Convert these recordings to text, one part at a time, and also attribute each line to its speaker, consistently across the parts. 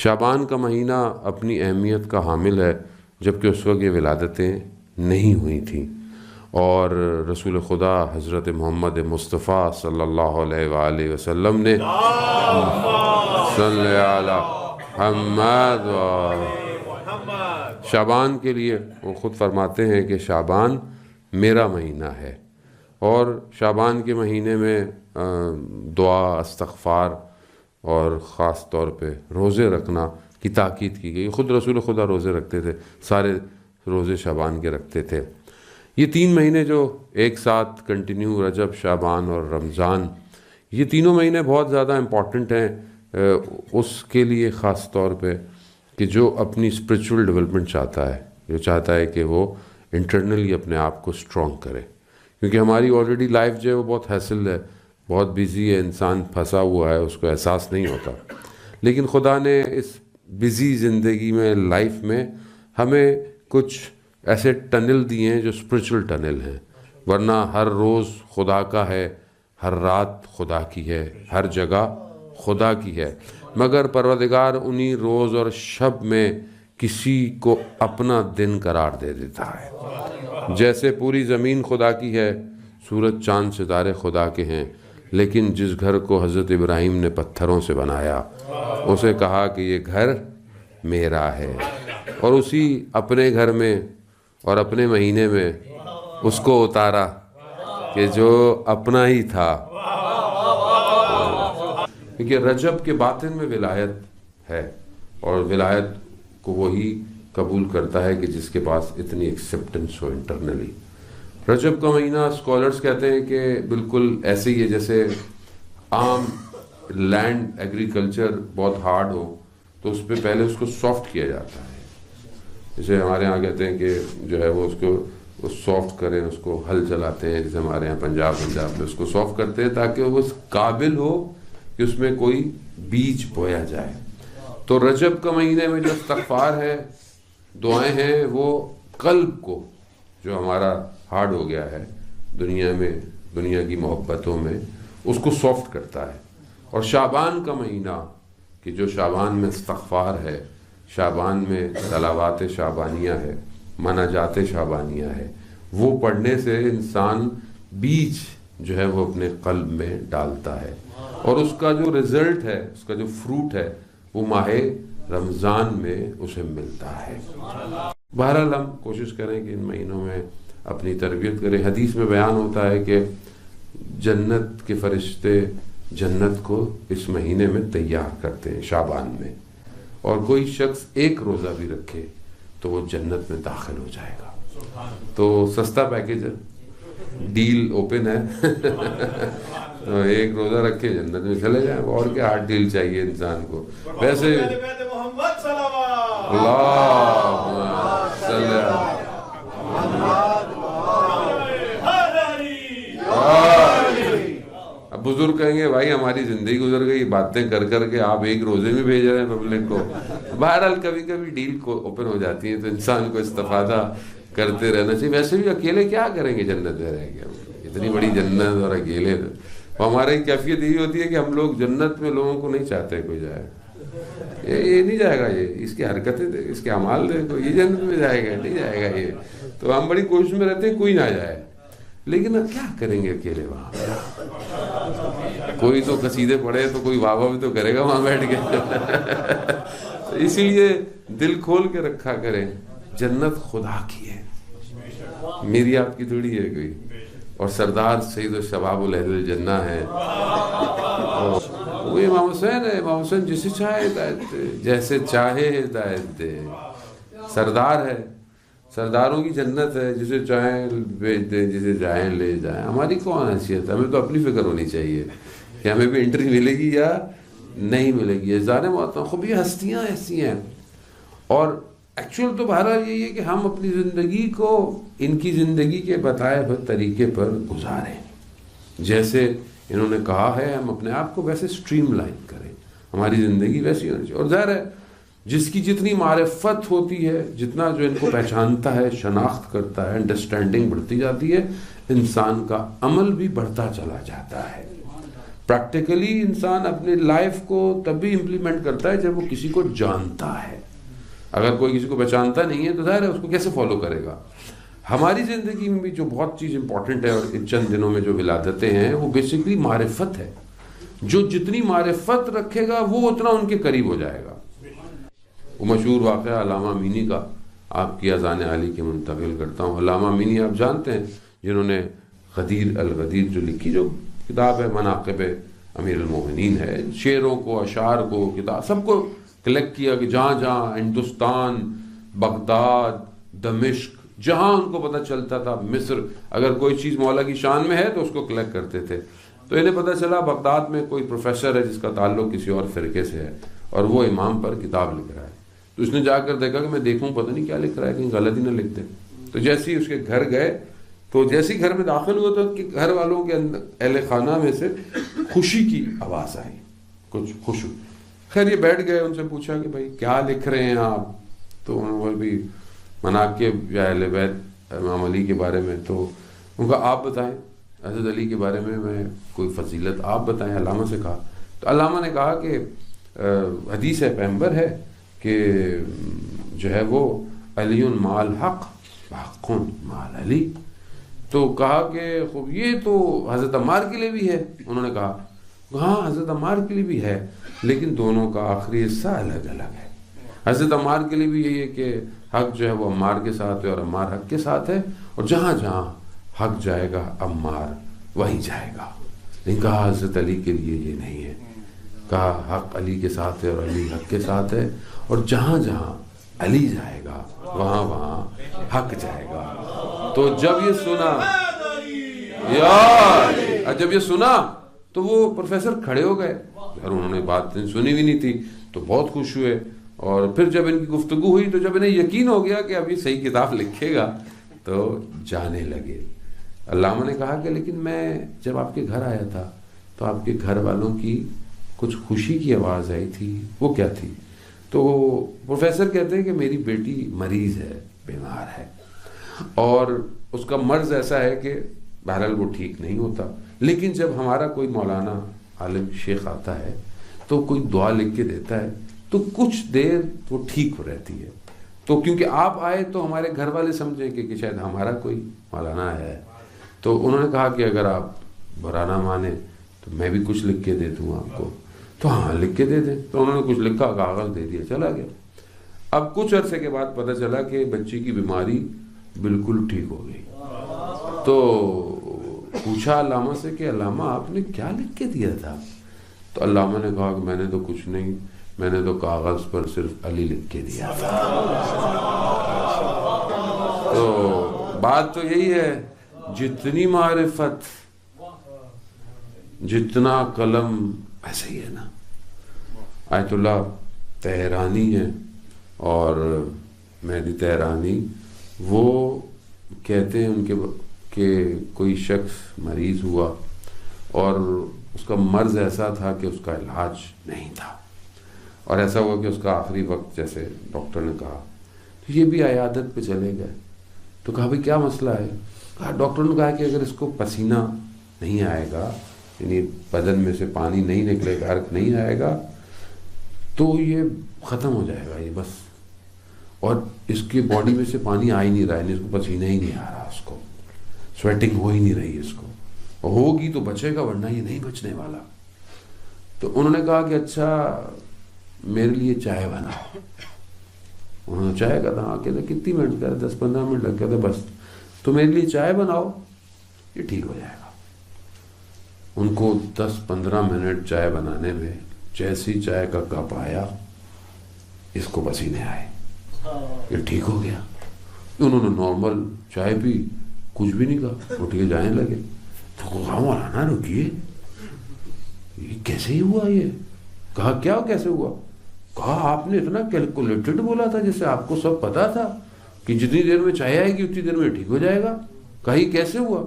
Speaker 1: شعبان کا مہینہ اپنی اہمیت کا حامل ہے، جبکہ اس وقت یہ ولادتیں نہیں ہوئی تھیں، اور رسول خدا حضرت محمد مصطفیٰ صلی اللہ علیہ وآلہ وسلم نے صلی علی محمد شعبان کے لیے وہ خود فرماتے ہیں کہ شعبان میرا مہینہ ہے، اور شعبان کے مہینے میں دعا، استغفار اور خاص طور پہ روزے رکھنا کی تاکید کی گئی۔ خود رسول خدا روزے رکھتے تھے، سارے روزے شعبان کے رکھتے تھے۔ یہ 3 مہینے جو ایک ساتھ کنٹینیو، رجب، شعبان اور رمضان، یہ تینوں مہینے بہت زیادہ امپورٹنٹ ہیں اس کے لیے، خاص طور پہ کہ جو اپنی اسپریچول ڈیولپمنٹ چاہتا ہے، جو چاہتا ہے کہ وہ انٹرنلی اپنے آپ کو اسٹرانگ کرے، کیونکہ ہماری آلریڈی لائف جو ہے وہ بہت ہیسل ہے، بہت بیزی ہے، انسان پھنسا ہوا ہے، اس کو احساس نہیں ہوتا، لیکن خدا نے اس بیزی زندگی میں، لائف میں ہمیں کچھ ایسے ٹنل دیے ہیں جو اسپریچول ٹنل ہیں، ورنہ ہر روز خدا کا ہے، ہر رات خدا کی ہے، ہر جگہ خدا کی ہے، مگر پروردگار انہی روز اور شب میں کسی کو اپنا دن قرار دے دیتا ہے۔ جیسے پوری زمین خدا کی ہے، سورج، چاند، ستارے خدا کے ہیں، لیکن جس گھر کو حضرت ابراہیم نے پتھروں سے بنایا، اسے کہا کہ یہ گھر میرا ہے، اور اسی اپنے گھر میں اور اپنے مہینے میں اس کو اتارا کہ جو اپنا ہی تھا، کیونکہ رجب کے باطن میں ولایت ہے، اور ولایت کو وہی قبول کرتا ہے کہ جس کے پاس اتنی ایکسیپٹنس ہو انٹرنلی۔ رجب کا مہینہ اسکالرز کہتے ہیں کہ بالکل ایسے ہی ہے جیسے عام لینڈ ایگریکلچر بہت ہارڈ ہو تو اس پہ پہلے اس کو سافٹ کیا جاتا ہے، جیسے ہمارے ہاں کہتے ہیں کہ جو ہے وہ اس کو سافٹ کریں، اس کو ہل چلاتے ہیں، جیسے ہمارے ہاں پنجاب میں اس کو سافٹ کرتے ہیں تاکہ وہ اس قابل ہو کہ اس میں کوئی بیج بویا جائے۔ تو رجب کا مہینے میں جو استغفار ہے، دعائیں ہیں، وہ قلب کو جو ہمارا ہارڈ ہو گیا ہے دنیا میں، دنیا کی محبتوں میں، اس کو سافٹ کرتا ہے۔ اور شعبان کا مہینہ کہ جو شعبان میں استغفار ہے، شعبان میں تلاوات شعبانیہ ہے، مناجات شعبانیہ ہے، وہ پڑھنے سے انسان بیج جو ہے وہ اپنے قلب میں ڈالتا ہے، اور اس کا جو رزلٹ ہے، اس کا جو فروٹ ہے، وہ ماہ رمضان میں اسے ملتا ہے۔ بہرحال ہم کوشش کریں کہ ان مہینوں میں اپنی تربیت کریں۔ حدیث میں بیان ہوتا ہے کہ جنت کے فرشتے جنت کو اس مہینے میں تیار کرتے ہیں، شعبان میں، اور کوئی شخص ایک روزہ بھی رکھے تو وہ جنت میں داخل ہو جائے گا۔ تو سستا پیکیج ہے، ڈیل اوپن ہے، تو ایک روزہ رکھے جنت میں چلے جائیں، اور کیا ہارڈ ڈیل چاہیے انسان کو۔ ویسے اب بزرگ کہیں گے بھائی ہماری زندگی گزر گئی باتیں کر کر کے، آپ ایک روزے میں بھیج رہے ہیں پبلک کو۔ بہرحال کبھی کبھی ڈیل کو اوپن ہو جاتی ہے تو انسان کو استفادہ کرتے رہنا چاہیے۔ ویسے بھی اکیلے کیا کریں گے جنت میں رہ کے، اتنی بڑی جنت اور اکیلے، اور ہماری کیفیت یہی ہوتی ہے کہ ہم لوگ جنت میں لوگوں کو نہیں چاہتے کوئی جائے، یہ نہیں جائے گا، یہ اس کی حرکتیں دے، اس کے اعمال دیکھو، یہ جنت میں جائے گا نہیں جائے گا یہ، تو ہم بڑی کوشش میں رہتے ہیں کوئی نہ جائے، لیکن اب کیا کریں گے اکیلے وہاں؟ کوئی تو قصیدے پڑھے تو کوئی واہ واہ بھی تو کرے گا وہاں بیٹھ کے۔ اسی لیے دل کھول کے رکھا کریں، جنت خدا کی ہے، میری آپ کی تھوڑی ہے کوئی، اور سردار سید الشباب اہل الجنہ ہے، وہ امام حسین ہے۔ امام حسین جسے چاہے ہدایت دے، جیسے چاہے ہدایت دے، سردار ہے، سرداروں کی جنت ہے، جسے چاہیں بھیج دیں، جسے چاہیں لے جائیں۔ ہماری کون حیثیت ہے؟ ہمیں تو اپنی فکر ہونی چاہیے کہ ہمیں بھی انٹری ملے گی یا نہیں ملے گی۔ ظاہر بات ہے، خوب یہ ہستیاں ایسی ہیں، اور ایکچوئل تو بہرحال یہی ہے کہ ہم اپنی زندگی کو ان کی زندگی کے بتائے ہوئے طریقے پر گزاریں، جیسے انہوں نے کہا ہے ہم اپنے آپ کو ویسے سٹریم لائن کریں، ہماری زندگی ویسی ہونی چاہیے۔ اور ظاہر ہے جس کی جتنی معرفت ہوتی ہے، جتنا جو ان کو پہچانتا ہے، شناخت کرتا ہے، انڈرسٹینڈنگ بڑھتی جاتی ہے، انسان کا عمل بھی بڑھتا چلا جاتا ہے۔ پریکٹیکلی انسان اپنے لائف کو تبھی امپلیمنٹ کرتا ہے جب وہ کسی کو جانتا ہے. اگر کوئی کسی کو پہچانتا نہیں ہے تو ظاہر ہے اس کو کیسے فالو کرے گا. ہماری زندگی میں بھی جو بہت چیز امپورٹنٹ ہے اور ان چند دنوں میں جو ولادتیں ہیں وہ بیسکلی معرفت ہے. جو جتنی معرفت رکھے گا وہ اتنا ان کے قریب ہو جائے گا. وہ مشہور واقعہ علامہ امینی کا آپ کی اذان عالی کے منتقل کرتا ہوں. علامہ امینی آپ جانتے ہیں جنہوں نے غدیر الغدیر جو لکھی، جو کتاب ہے مناقب امیر المومنین ہے، شعروں کو، اشعار کو، کتاب سب کو کلیکٹ کیا کہ جہاں جہاں ہندوستان، بغداد، دمشق، جہاں ان کو پتہ چلتا تھا، مصر، اگر کوئی چیز مولا کی شان میں ہے تو اس کو کلیکٹ کرتے تھے. تو انہیں پتہ چلا بغداد میں کوئی پروفیسر ہے جس کا تعلق کسی اور فرقے سے ہے اور وہ امام پر کتاب لکھ رہا ہے. تو اس نے جا کر دیکھا کہ میں دیکھوں پتہ نہیں کیا لکھ رہا ہے، کہیں غلط ہی نہ لکھ دے. تو جیسے ہی اس کے گھر گئے تو جیسے ہی گھر میں داخل ہوا تو کہ گھر والوں کے اندر اہل خانہ میں سے خوشی کی آواز آئی، کچھ خوش. خیر یہ بیٹھ گئے، ان سے پوچھا کہ بھائی کیا لکھ رہے ہیں آپ؟ تو انہوں نے بھی مناقب یا اہل بیت امام علی کے بارے میں. تو ان کا آپ بتائیں، حضرت علی کے بارے میں کوئی فضیلت آپ بتائیں. علامہ سے کہا تو علامہ نے کہا کہ حدیث ہے، پیغمبر ہے کہ جو ہے وہ علی مال حق حق مال علی. تو کہا کہ خوب یہ تو حضرت عمار کے لیے بھی ہے. انہوں نے کہا ہاں حضرت عمار کے لیے بھی ہے، لیکن دونوں کا آخری حصہ الگ الگ ہے. حضرت عمار کے لیے بھی یہی ہے کہ حق جو ہے وہ عمار کے ساتھ ہے اور عمار حق کے ساتھ ہے، اور جہاں جہاں حق جائے گا عمار وہی جائے گا. نہیں کہا حضرت علی کے لیے یہ نہیں ہے، کہا حق علی کے ساتھ ہے اور علی حق کے ساتھ ہے، اور جہاں جہاں علی جائے گا وہاں وہاں حق جائے گا. تو جب یہ سنا تو وہ پروفیسر کھڑے ہو گئے اور انہوں نے بات سنی بھی نہیں تھی تو بہت خوش ہوئے. اور پھر جب ان کی گفتگو ہوئی تو جب انہیں یقین ہو گیا کہ ابھی صحیح کتاب لکھے گا تو جانے لگے. علامہ نے کہا کہ لیکن میں جب آپ کے گھر آیا تھا تو آپ کے گھر والوں کی کچھ خوشی کی آواز آئی تھی، وہ کیا تھی؟ تو پروفیسر کہتے ہیں کہ میری بیٹی مریض ہے، بیمار ہے، اور اس کا مرض ایسا ہے کہ بہرحال وہ ٹھیک نہیں ہوتا، لیکن جب ہمارا کوئی مولانا عالم شیخ آتا ہے تو کوئی دعا لکھ کے دیتا ہے تو کچھ دیر وہ ٹھیک ہو رہتی ہے. تو کیونکہ آپ آئے تو ہمارے گھر والے سمجھیں کہ شاید ہمارا کوئی مولانا ہے. تو انہوں نے کہا کہ اگر آپ برا نہ مانیں تو میں بھی کچھ لکھ کے دے دوں آپ کو. تو ہاں لکھ کے دے دیں. تو انہوں نے کچھ لکھا، کاغذ دے دیا، چلا گیا. اب کچھ عرصے کے بعد پتہ چلا کہ بچی کی بیماری بالکل ٹھیک ہو گئی. تو پوچھا علامہ سے کہ علامہ آپ نے کیا لکھ کے دیا تھا؟ تو علامہ نے کہا کہ میں نے تو کچھ نہیں، میں نے تو کاغذ پر صرف علی لکھ کے دیا تھا. تو بات تو یہی ہے، جتنی معرفت جتنا قلم، ایسا ہی ہے نا. آیت اللہ تہرانی ہے اور مہدی تہرانی، وہ کہتے ہیں ان کے کہ کوئی شخص مریض ہوا اور اس کا مرض ایسا تھا کہ اس کا علاج نہیں تھا، اور ایسا ہوا کہ اس کا آخری وقت جیسے ڈاکٹر نے کہا. تو یہ بھی عیادت پہ چلے گئے. تو کہا بھئی کیا مسئلہ ہے؟ کہا ڈاکٹر نے کہا کہ اگر اس کو پسینہ نہیں آئے گا، یعنی بدن میں سے پانی نہیں نکلے گا، عرق نہیں آئے گا، تو یہ ختم ہو جائے گا یہ بس. اور اس کی باڈی میں سے پانی آ ہی نہیں رہا ہے، اس کو پسینہ ہی نہیں آ رہا، اس کو سویٹنگ ہو ہی نہیں رہی اس کو، اور ہوگی تو بچے گا ورنہ یہ نہیں بچنے والا. تو انہوں نے کہا کہ اچھا میرے لیے چائے بناؤ. انہوں نے چائے کا تھا، کہتے کتنی منٹ کا، 10-15 منٹ لگ گئے تھے بس. تو میرے لیے چائے بناؤ، یہ ٹھیک ہو جائے گا. ان کو 10-15 منٹ چائے بنانے میں جیسی چائے کا کپ آیا اس کو پسینے آئے، یہ ٹھیک ہو گیا. انہوں نے نارمل چائے پی، کچھ بھی نہیں کہا، اٹھ کے جانے لگے. تو کہا مولانا رکیے، یہ کیسے ہی ہوا؟ یہ کہا کیا کیسے ہوا؟ کہا آپ نے اتنا کیلکولیٹڈ بولا تھا جیسے آپ کو سب پتا تھا کہ جتنی دیر میں چائے آئے گی اتنی دیر میں ٹھیک ہو جائے گا. کہا یہ کیسے ہوا؟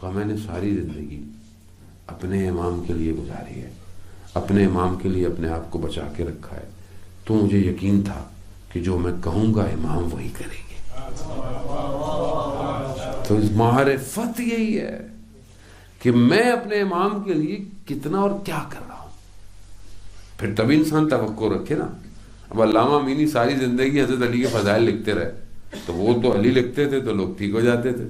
Speaker 1: کہا میں نے ساری زندگی اپنے امام کے لیے گزاری ہے، اپنے امام کے لیے اپنے آپ کو بچا کے رکھا ہے. تو مجھے یقین تھا کہ جو میں کہوں گا امام وہی کریں گے. تو معرفت یہی ہے کہ میں اپنے امام کے لیے کتنا اور کیا کر رہا ہوں. پھر تبھی انسان توقع رکھے نا. اب علامہ امینی ساری زندگی حضرت علی کے فضائل لکھتے رہے تو وہ تو علی لکھتے تھے تو لوگ ٹھیک ہو جاتے تھے.